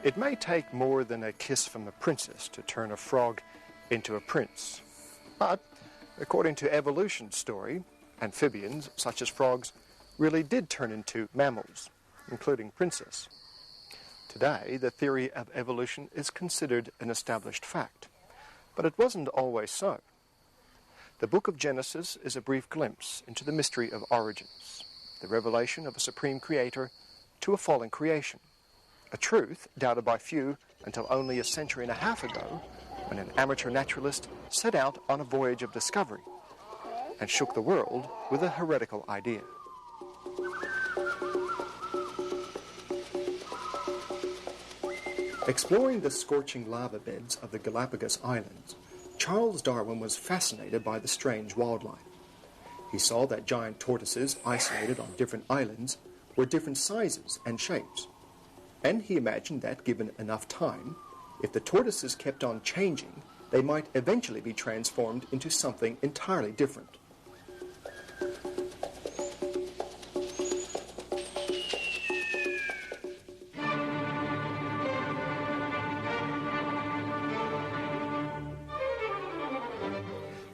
It may take more than a kiss from the princess to turn a frog into a prince. But, according to evolution's story, amphibians, such as frogs, really did turn into mammals, including princes. Today, the theory of evolution is considered an established fact, but it wasn't always so. The book of Genesis is a brief glimpse into the mystery of origins, the revelation of a supreme creator to a fallen creation, a truth doubted by few until only a century and a half ago, when an amateur naturalist set out on a voyage of discovery and shook the world with a heretical idea. Exploring the scorching lava beds of the Galapagos Islands, Charles Darwin was fascinated by the strange wildlife. He saw that giant tortoises isolated on different islands were different sizes and shapes. And he imagined that, given enough time, if the tortoises kept on changing, they might eventually be transformed into something entirely different.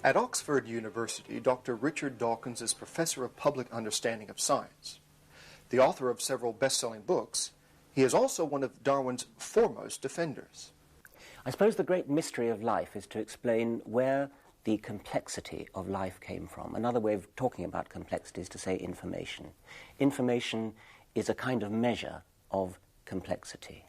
At Oxford University, Dr. Richard Dawkins is Professor of Public Understanding of Science. The author of several best-selling books, he is also one of Darwin's foremost defenders. I suppose the great mystery of life is to explain where the complexity of life came from. Another way of talking about complexity is to say information. Information is a kind of measure of complexity.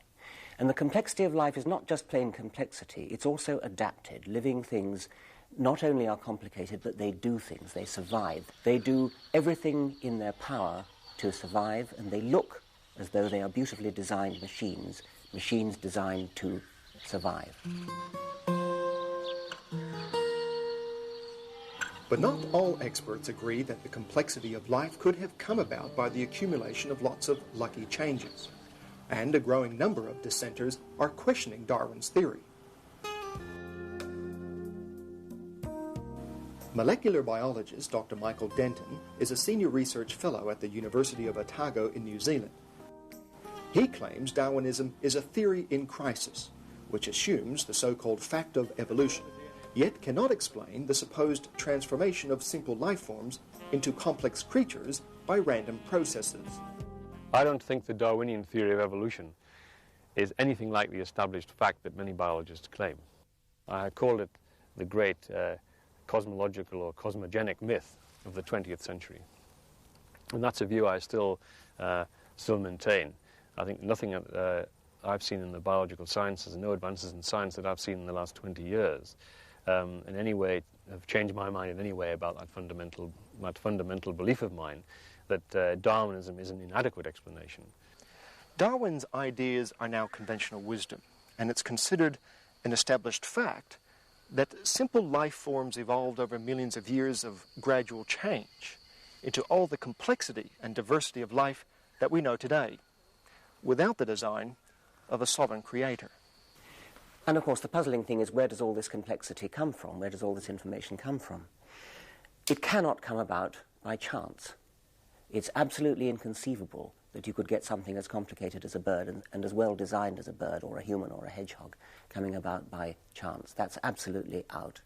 And the complexity of life is not just plain complexity, it's also adapted. Living things not only are complicated, but they do things, they survive. They do everything in their power to survive, and they look as though they are beautifully designed machines, machines designed to survive. But not all experts agree that the complexity of life could have come about by the accumulation of lots of lucky changes. And a growing number of dissenters are questioning Darwin's theory. Molecular biologist Dr. Michael Denton is a senior research fellow at the University of Otago in New Zealand. He claims Darwinism is a theory in crisis, which assumes the so-called fact of evolution, yet cannot explain the supposed transformation of simple life forms into complex creatures by random processes. I don't think the Darwinian theory of evolution is anything like the established fact that many biologists claim. I called it the great cosmological or cosmogenic myth of the 20th century. And that's a view I still maintain. I think nothing I've seen in the biological sciences and no advances in science that I've seen in the last 20 years in any way have changed my mind in any way about that fundamental belief of mine that Darwinism is an inadequate explanation. Darwin's ideas are now conventional wisdom, and it's considered an established fact that simple life forms evolved over millions of years of gradual change into all the complexity and diversity of life that we know today, without the design of a sovereign creator. And of course the puzzling thing is, where does all this complexity come from? Where does all this information come from? It cannot come about by chance. It's absolutely inconceivable that you could get something as complicated as a bird and as well designed as a bird or a human or a hedgehog coming about by chance. That's absolutely out.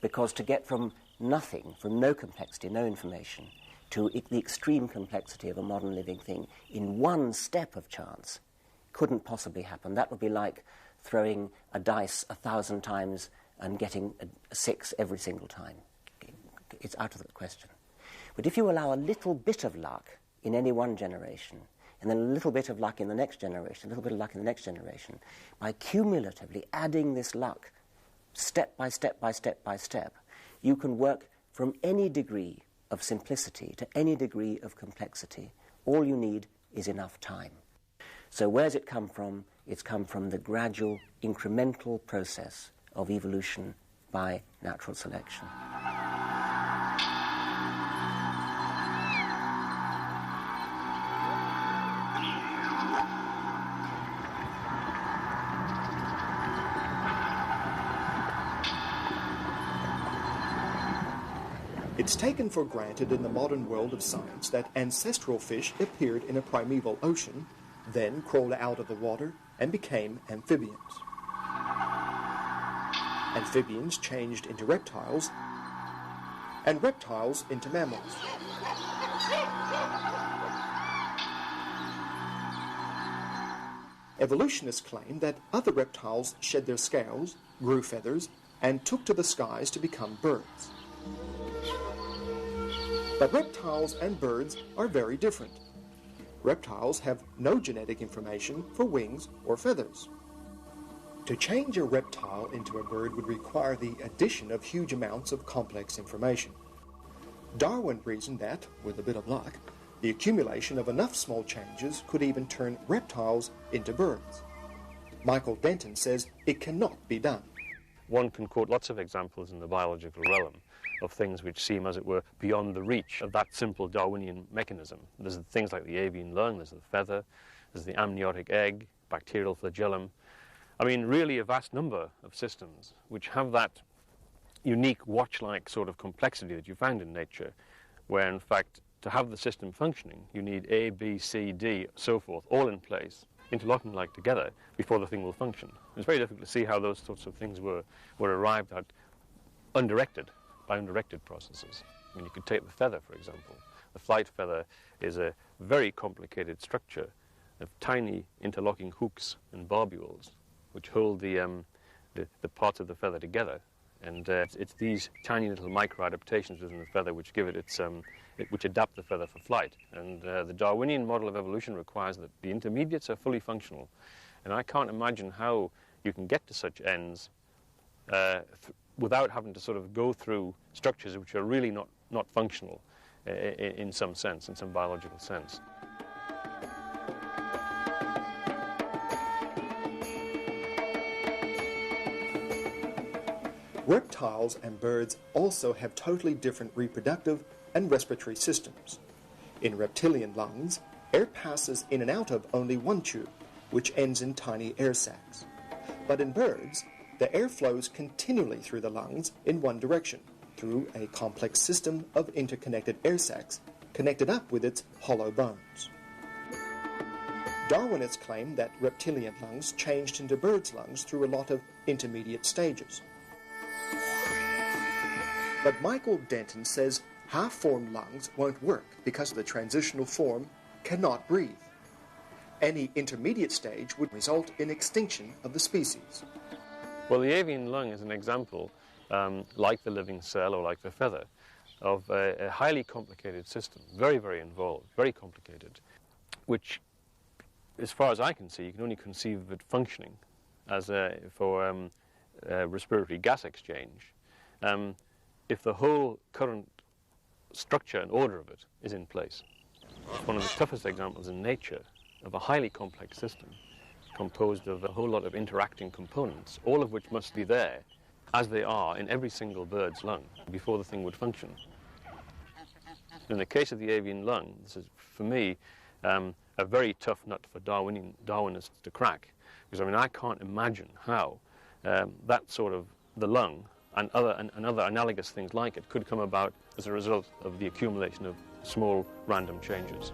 Because to get from nothing, from no complexity, no information, to the extreme complexity of a modern living thing in one step of chance couldn't possibly happen. That would be like throwing a dice 1,000 times and getting a 6 every single time. It's out of the question. But if you allow a little bit of luck in any one generation, and then a little bit of luck in the next generation, a little bit of luck in the next generation, by cumulatively adding this luck step by step by step by step, you can work from any degree of simplicity to any degree of complexity. All you need is enough time. So where's it come from? It's come from the gradual, incremental process of evolution by natural selection. It's taken for granted in the modern world of science that ancestral fish appeared in a primeval ocean, then crawled out of the water, and became amphibians. Amphibians changed into reptiles, and reptiles into mammals. Evolutionists claim that other reptiles shed their scales, grew feathers, and took to the skies to become birds. But reptiles and birds are very different. Reptiles have no genetic information for wings or feathers. To change a reptile into a bird would require the addition of huge amounts of complex information. Darwin reasoned that, with a bit of luck, the accumulation of enough small changes could even turn reptiles into birds. Michael Denton says it cannot be done. One can quote lots of examples in the biological realm of things which seem, as it were, beyond the reach of that simple Darwinian mechanism. There's things like the avian lung, there's the feather, there's the amniotic egg, bacterial flagellum. I mean, really a vast number of systems which have that unique watch-like sort of complexity that you find in nature, where in fact to have the system functioning you need A, B, C, D, so forth, all in place, interlocking like together before the thing will function. It's very difficult to see how those sorts of things were arrived at by undirected processes. I mean, you could take the feather, for example. The flight feather is a very complicated structure of tiny interlocking hooks and barbules which hold the parts of the feather together. And it's these tiny little micro-adaptations within the feather which give it which adapt the feather for flight. And the Darwinian model of evolution requires that the intermediates are fully functional. And I can't imagine how you can get to such ends without having to sort of go through structures which are really not functional in some sense, in some biological sense. Reptiles and birds also have totally different reproductive and respiratory systems. In reptilian lungs, air passes in and out of only one tube, which ends in tiny air sacs. But in birds, the air flows continually through the lungs in one direction, through a complex system of interconnected air sacs connected up with its hollow bones. Darwinists claim that reptilian lungs changed into birds' lungs through a lot of intermediate stages. But Michael Denton says half-formed lungs won't work because the transitional form cannot breathe. Any intermediate stage would result in extinction of the species. Well, the avian lung is an example, like the living cell or like the feather, of a highly complicated system, very, very involved, very complicated, which, as far as I can see, you can only conceive of it functioning as for respiratory gas exchange. If the whole current structure and order of it is in place. It's one of the toughest examples in nature of a highly complex system composed of a whole lot of interacting components, all of which must be there, as they are in every single bird's lung, before the thing would function. In the case of the avian lung, this is, for me, a very tough nut for Darwinists to crack, because, I mean, I can't imagine how that sort of, the lung, and other analogous things like it could come about as a result of the accumulation of small random changes.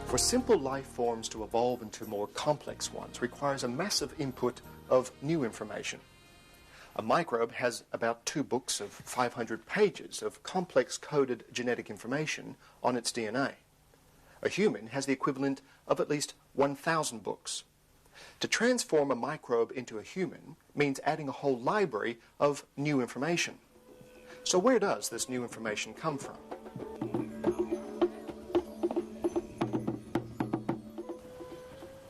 For simple life forms to evolve into more complex ones requires a massive input of new information. A microbe has about 2 books of 500 pages of complex coded genetic information on its DNA. A human has the equivalent of at least 1,000 books. To transform a microbe into a human means adding a whole library of new information. So where does this new information come from?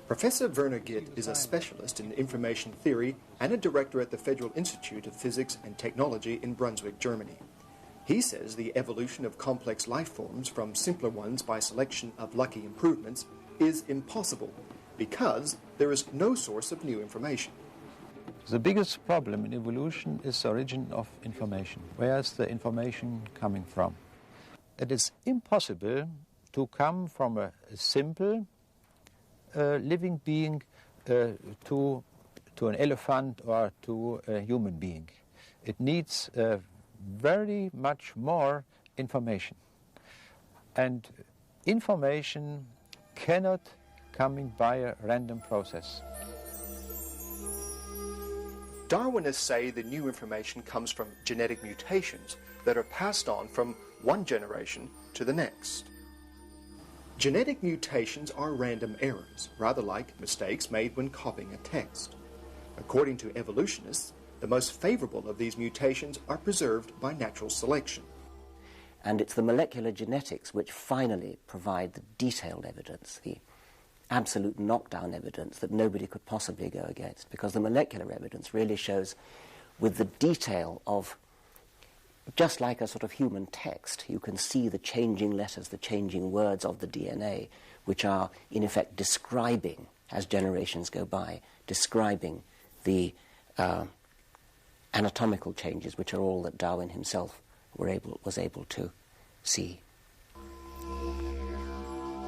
Professor Werner Gitt is a specialist in information theory and a director at the Federal Institute of Physics and Technology in Brunswick, Germany. He says the evolution of complex life forms from simpler ones by selection of lucky improvements is impossible because there is no source of new information. The biggest problem in evolution is the origin of information. Where is the information coming from? It is impossible to come from a simple living being to an elephant or to a human being. It needs very much more information. And Information cannot come by a random process. Darwinists say the new information comes from genetic mutations that are passed on from one generation to the next. Genetic mutations are random errors, rather like mistakes made when copying a text. According to evolutionists, the most favorable of these mutations are preserved by natural selection. And it's the molecular genetics which finally provide the detailed evidence, the absolute knockdown evidence that nobody could possibly go against, because the molecular evidence really shows with the detail of, just like a sort of human text, you can see the changing letters, the changing words of the DNA, which are in effect describing, as generations go by, describing the anatomical changes, which are all that Darwin himself was able to see.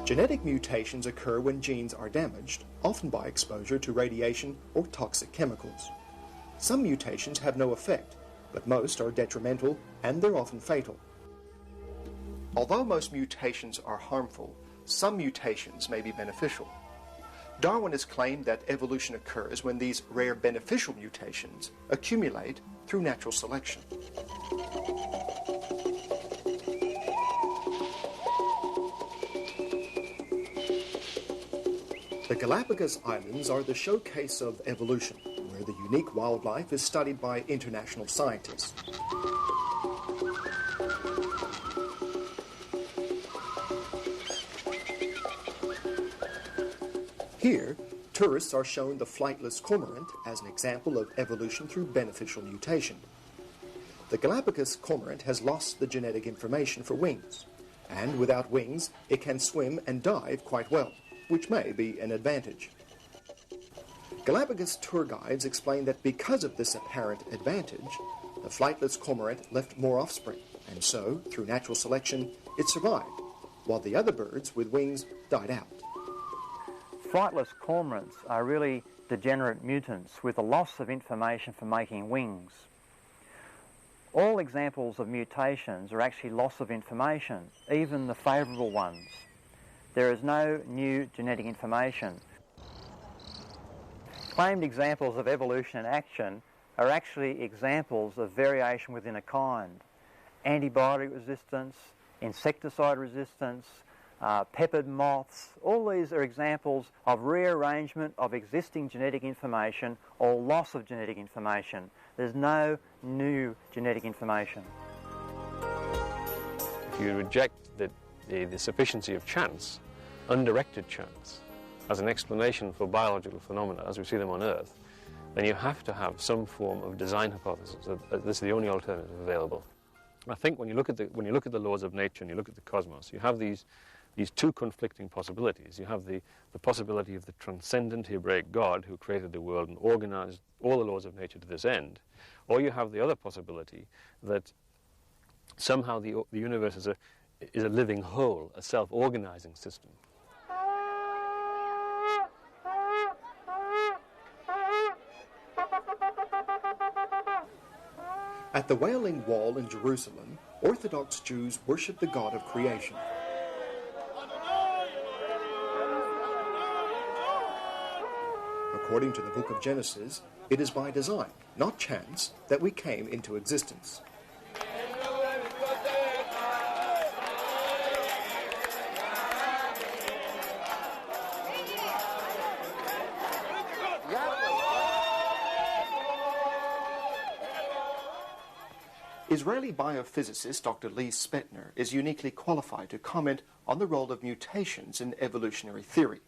Genetic mutations occur when genes are damaged, often by exposure to radiation or toxic chemicals. Some mutations have no effect, but most are detrimental and they're often fatal. Although most mutations are harmful, some mutations may be beneficial. Darwin has claimed that evolution occurs when these rare beneficial mutations accumulate through natural selection. The Galapagos Islands are the showcase of evolution, where the unique wildlife is studied by international scientists. Here, tourists are shown the flightless cormorant as an example of evolution through beneficial mutation. The Galapagos cormorant has lost the genetic information for wings, and without wings, it can swim and dive quite well, which may be an advantage. Galapagos tour guides explain that because of this apparent advantage, the flightless cormorant left more offspring, and so, through natural selection, it survived, while the other birds with wings died out. Flightless cormorants are really degenerate mutants with a loss of information for making wings. All examples of mutations are actually loss of information, even the favourable ones. There is no new genetic information. Claimed examples of evolution in action are actually examples of variation within a kind. Antibiotic resistance, insecticide resistance, peppered moths, all these are examples of rearrangement of existing genetic information or loss of genetic information. There's no new genetic information. If you reject the sufficiency of chance, undirected chance, as an explanation for biological phenomena as we see them on Earth, then you have to have some form of design hypothesis. This is the only alternative available. I think when you look at the laws of nature and you look at the cosmos, you have these two conflicting possibilities. You have the possibility of the transcendent Hebraic God who created the world and organized all the laws of nature to this end, or you have the other possibility that somehow the universe is a living whole, a self-organizing system. At the Wailing Wall in Jerusalem, Orthodox Jews worship the God of creation. According to the book of Genesis, it is by design, not chance, that we came into existence. Israeli biophysicist Dr. Lee Spetner is uniquely qualified to comment on the role of mutations in evolutionary theory.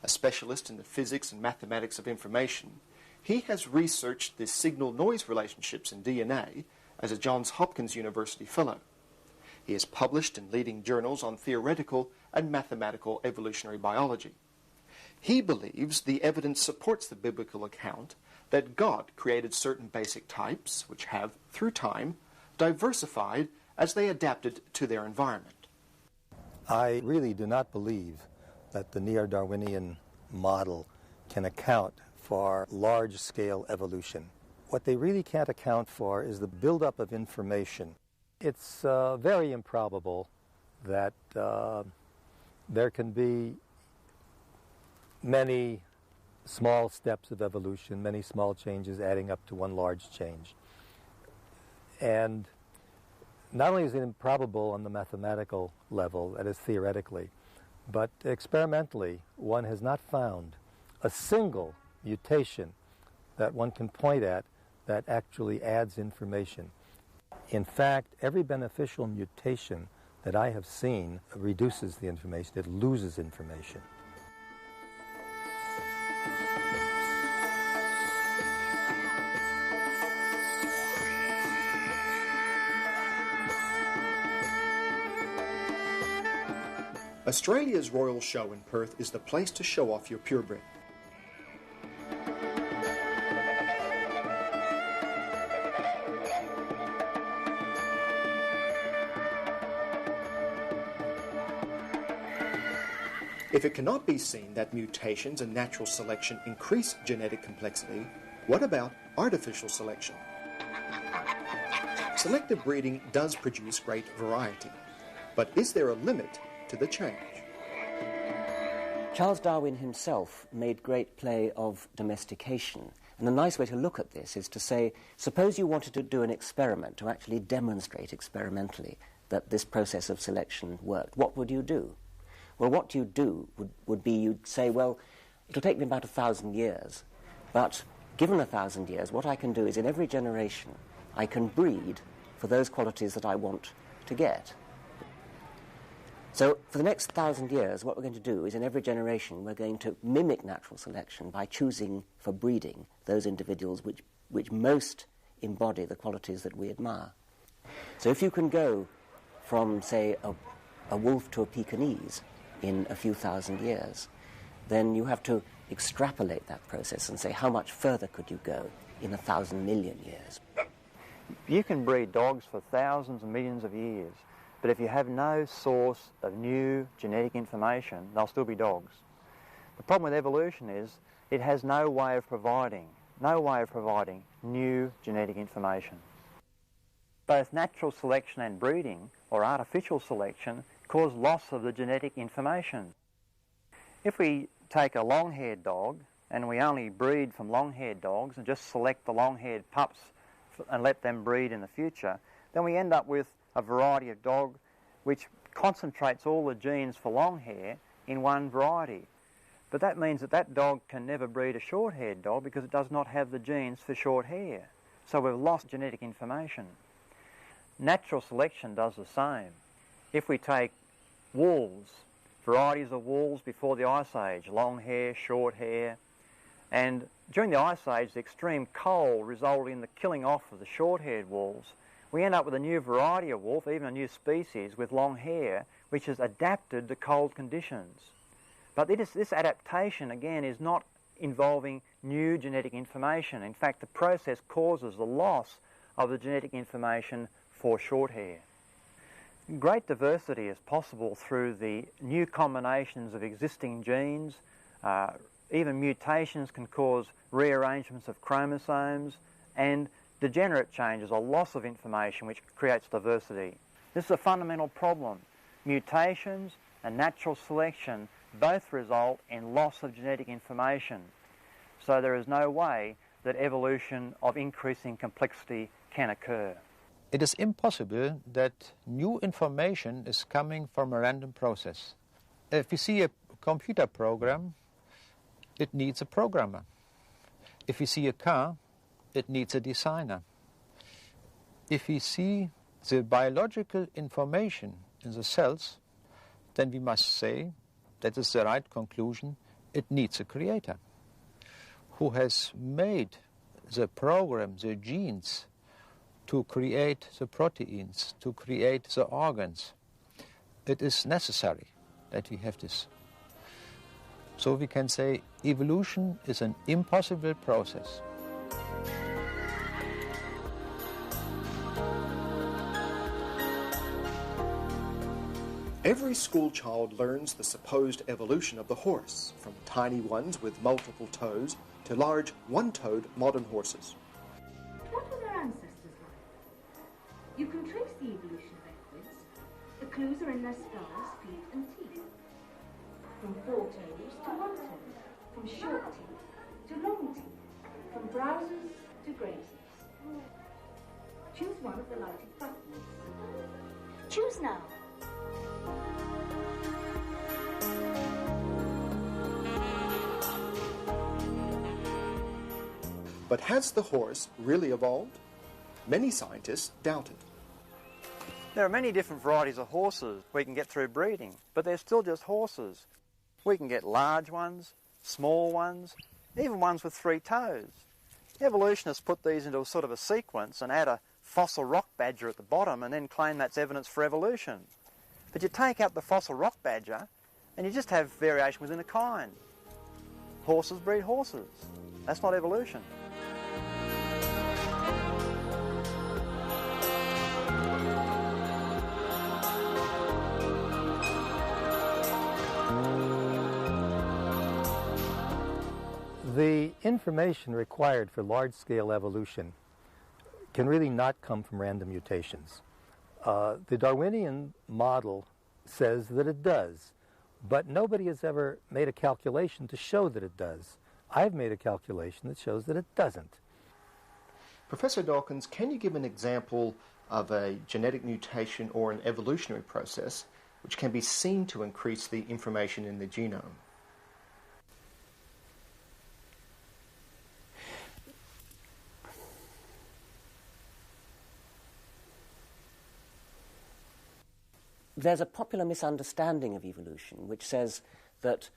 A specialist in the physics and mathematics of information, he has researched the signal-noise relationships in DNA as a Johns Hopkins University fellow. He has published in leading journals on theoretical and mathematical evolutionary biology. He believes the evidence supports the biblical account that God created certain basic types which have, through time, diversified as they adapted to their environment. I really do not believe that the neo-Darwinian model can account for large-scale evolution. What they really can't account for is the buildup of information. It's very improbable that there can be many small steps of evolution, many small changes adding up to one large change. And not only is it improbable on the mathematical level, that is theoretically, but experimentally, one has not found a single mutation that one can point at that actually adds information. In fact, every beneficial mutation that I have seen reduces the information, it loses information. Australia's Royal Show in Perth is the place to show off your purebred. If it cannot be seen that mutations and natural selection increase genetic complexity, what about artificial selection? Selective breeding does produce great variety, but is there a limit to the change? Charles Darwin himself made great play of domestication. And a nice way to look at this is to say, suppose you wanted to do an experiment, to actually demonstrate experimentally that this process of selection worked. What would you do? Well, what you do would be you'd say, well, it'll take me about 1,000 years, but given 1,000 years, what I can do is in every generation, I can breed for those qualities that I want to get. So for the next 1,000 years, what we're going to do is in every generation, we're going to mimic natural selection by choosing for breeding those individuals which most embody the qualities that we admire. So if you can go from, say, a wolf to a Pekingese in a few thousand years, then you have to extrapolate that process and say how much further could you go in 1,000 million years. You can breed dogs for thousands and millions of years, but if you have no source of new genetic information, they'll still be dogs. The problem with evolution is it has no way of providing new genetic information. Both natural selection and breeding, or artificial selection, cause loss of the genetic information. If we take a long-haired dog and we only breed from long-haired dogs and just select the long-haired pups and let them breed in the future, then we end up with a variety of dog which concentrates all the genes for long hair in one variety. But that means that that dog can never breed a short-haired dog because it does not have the genes for short hair. So we've lost genetic information. Natural selection does the same. If we take wolves, varieties of wolves before the Ice Age, long hair, short hair, and during the Ice Age, the extreme cold resulted in the killing off of the short-haired wolves. We end up with a new variety of wolf, even a new species with long hair, which is adapted to cold conditions. But this adaptation, again, is not involving new genetic information. In fact, the process causes the loss of the genetic information for short hair. Great diversity is possible through the new combinations of existing genes. Even mutations can cause rearrangements of chromosomes, and degenerate changes or loss of information which creates diversity. This is a fundamental problem. Mutations and natural selection both result in loss of genetic information. So there is no way that evolution of increasing complexity can occur. It is impossible that new information is coming from a random process. If you see a computer program, it needs a programmer. If you see a car, it needs a designer. If we see the biological information in the cells, then we must say that is the right conclusion. It needs a creator who has made the program, the genes, to create the proteins, to create the organs. It is necessary that we have this. So we can say evolution is an impossible process. Every school child learns the supposed evolution of the horse, from tiny ones with multiple toes to large one-toed modern horses. What were their ancestors like? You can trace the evolution backwards. The clues are in their skulls, feet and teeth. from four toes to one toe, from short teeth to long teeth, from browsers to grazers. Choose one of the lighted buttons. Choose now. But has the horse really evolved? Many scientists doubt it. There are many different varieties of horses we can get through breeding, but they're still just horses. We can get large ones, small ones, even ones with 3 toes. Evolutionists put these into a sort of a sequence and add a fossil rock badger at the bottom and then claim that's evidence for evolution. But you take out the fossil rock badger and you just have variation within a kind. Horses breed horses. That's not evolution. The information required for large-scale evolution can really not come from random mutations. The Darwinian model says that it does, but nobody has ever made a calculation to show that it does. I've made a calculation that shows that it doesn't. Professor Dawkins, can you give an example of a genetic mutation or an evolutionary process which can be seen to increase the information in the genome? There's a popular misunderstanding of evolution which says that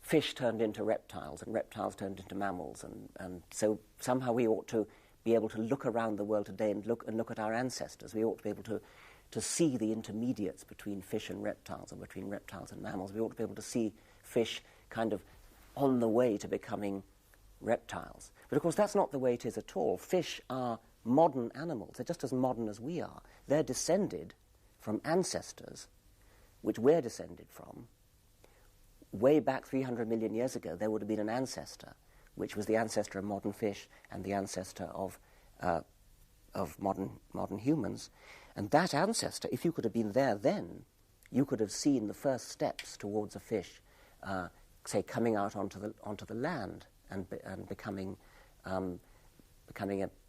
fish turned into reptiles and reptiles turned into mammals, and so somehow we ought to be able to look around the world today and look at our ancestors. We ought to be able to see the intermediates between fish and reptiles, or between reptiles and mammals. We ought to be able to see fish kind of on the way to becoming reptiles. But of course that's not the way it is at all. Fish are modern animals. They're just as modern as we are. They're descended from ancestors, which we're descended from. Way back 300 million years ago, there would have been an ancestor, which was the ancestor of modern fish and the ancestor of modern humans. And that ancestor, if you could have been there then, you could have seen the first steps towards a fish, say, coming out onto the land and becoming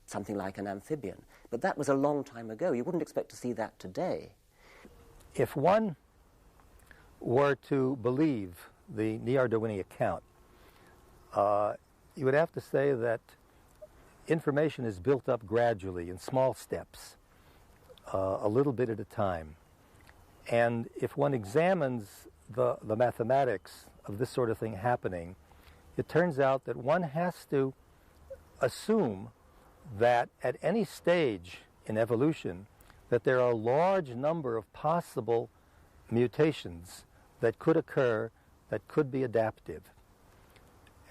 something like an amphibian. But that was a long time ago. You wouldn't expect to see that today. If one were to believe the neo-Darwinian account, you would have to say that information is built up gradually in small steps, a little bit at a time. And if one examines the mathematics of this sort of thing happening, it turns out that one has to assume that at any stage in evolution that there are a large number of possible mutations that could occur that could be adaptive.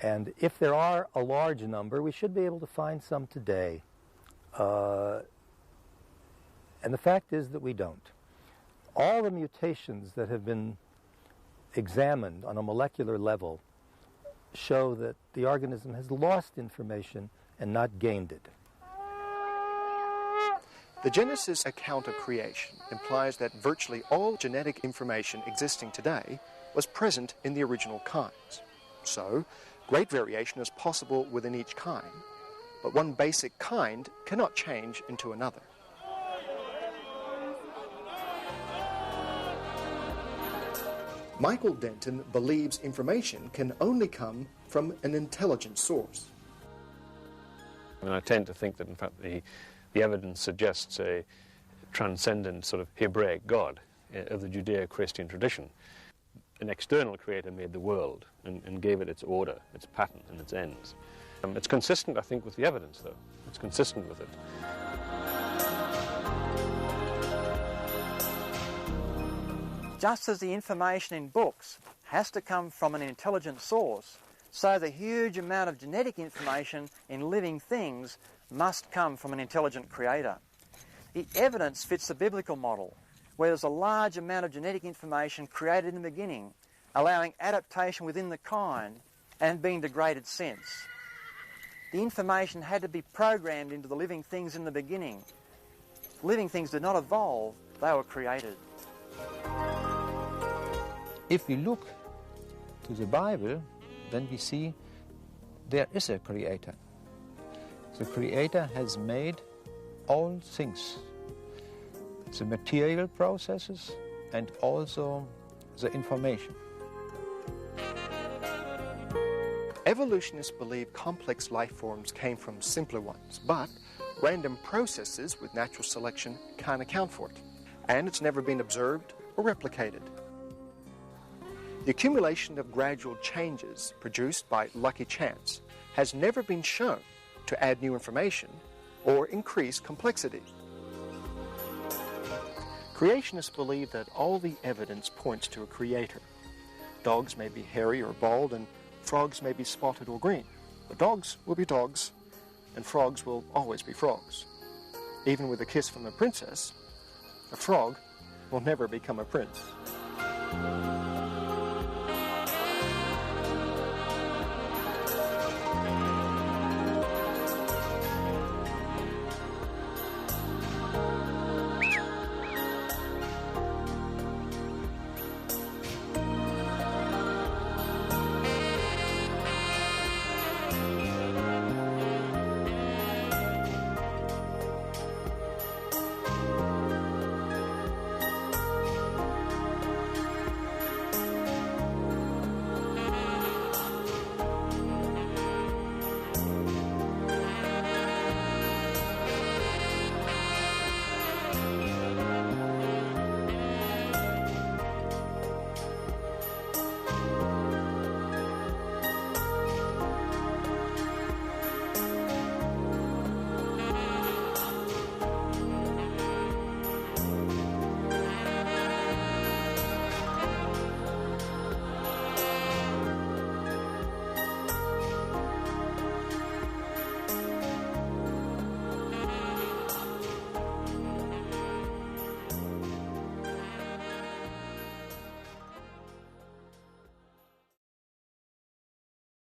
And if there are a large number, we should be able to find some today. And the fact is that we don't. All the mutations that have been examined on a molecular level show that the organism has lost information and not gained it. The Genesis account of creation implies that virtually all genetic information existing today was present in the original kinds. So, great variation is possible within each kind, but one basic kind cannot change into another. Michael Denton believes information can only come from an intelligent source. And I tend to think that, in fact, the evidence suggests a transcendent sort of Hebraic God of the Judeo-Christian tradition. An external creator made the world and gave it its order, its pattern, and its ends. It's consistent, I think, with the evidence, though. It's consistent with it. Just as the information in books has to come from an intelligent source, so the huge amount of genetic information in living things must come from an intelligent creator. The evidence fits the biblical model, where there's a large amount of genetic information created in the beginning, allowing adaptation within the kind and being degraded since. The information had to be programmed into the living things in the beginning. Living things did not evolve, they were created. If we look to the Bible, then we see there is a creator. The creator has made all things, the material processes and also the information. Evolutionists believe complex life forms came from simpler ones, but random processes with natural selection can't account for it, and it's never been observed or replicated. The accumulation of gradual changes produced by lucky chance has never been shown to add new information or increase complexity. Creationists believe that all the evidence points to a creator. Dogs may be hairy or bald, and frogs may be spotted or green. But dogs will be dogs, and frogs will always be frogs. Even with a kiss from a princess, a frog will never become a prince.